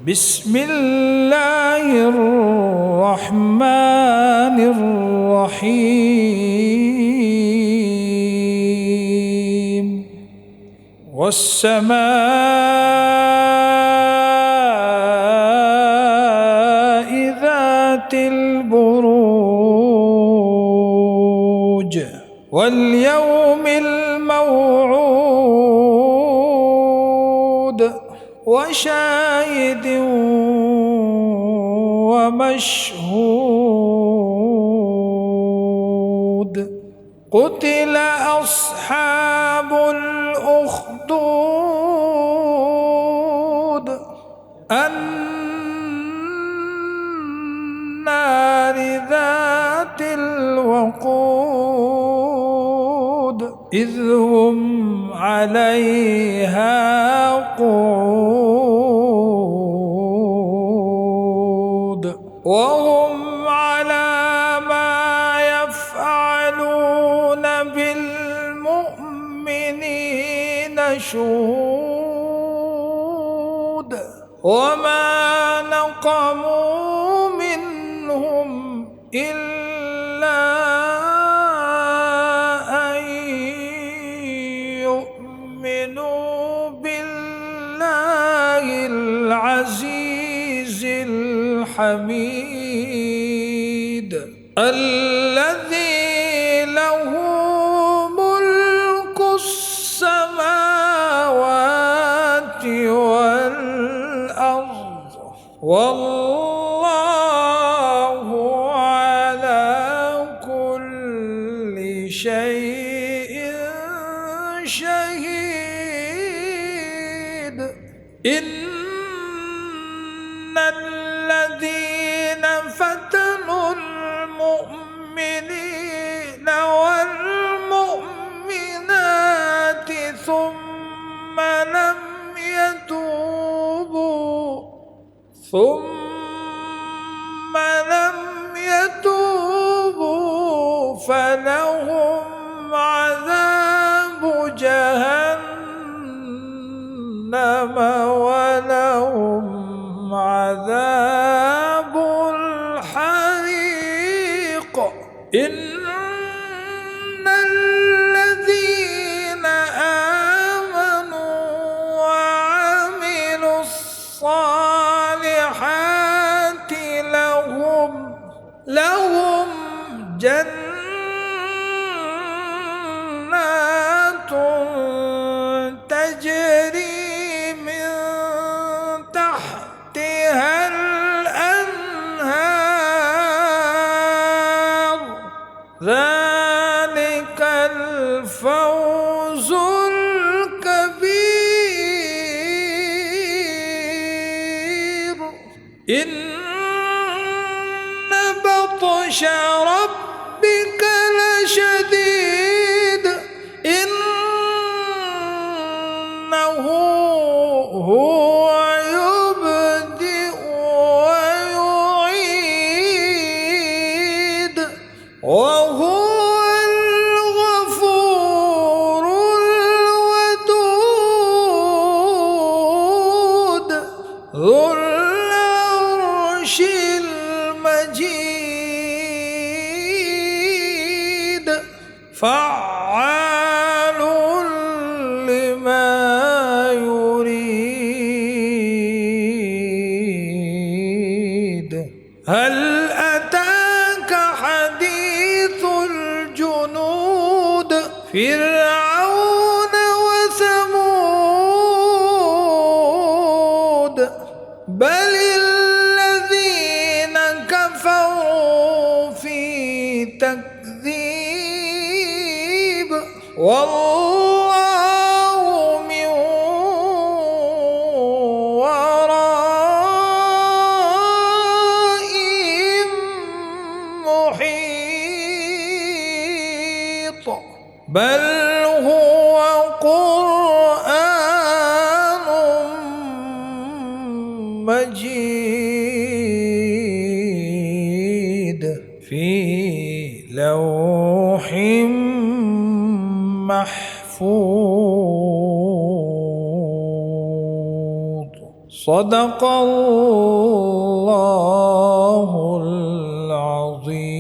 بسم الله الرحمن الرحيم والسماء ذات البروج واليوم الموعود وشاهد ومشهود قتل أصحاب الأخدود النار ذات الوقود إذ هم عليها قعود وهم على ما يفعلون بالمؤمنين شهود وما نقموا منهم إلا أن يؤمنوا بالله العزيز الحميد الذي له ملك السماوات والأرض والله على كل شيء شهيد إن الذين فتنوا المؤمنين والمؤمنات ثم لم يتوبوا فلهم عذاب جهنم ولهم عذاب الحريق إن الذين آمنوا وعملوا الصالحات لهم جنات تجري من تحتها الأنهار ذلك الفوز الكبير إن بطش ربك لشديد إنه هو يبدئ ويعيد وهو الغفور الودود ذو العرش المجيد فعال لما يريد هل أتاك حديث الجنود فرعون وثمود بل الذين كفروا في تكذيب والله من ورائهم محيط بل هو قرآن مجيد في لوح محفوظ. صدق الله العظيم.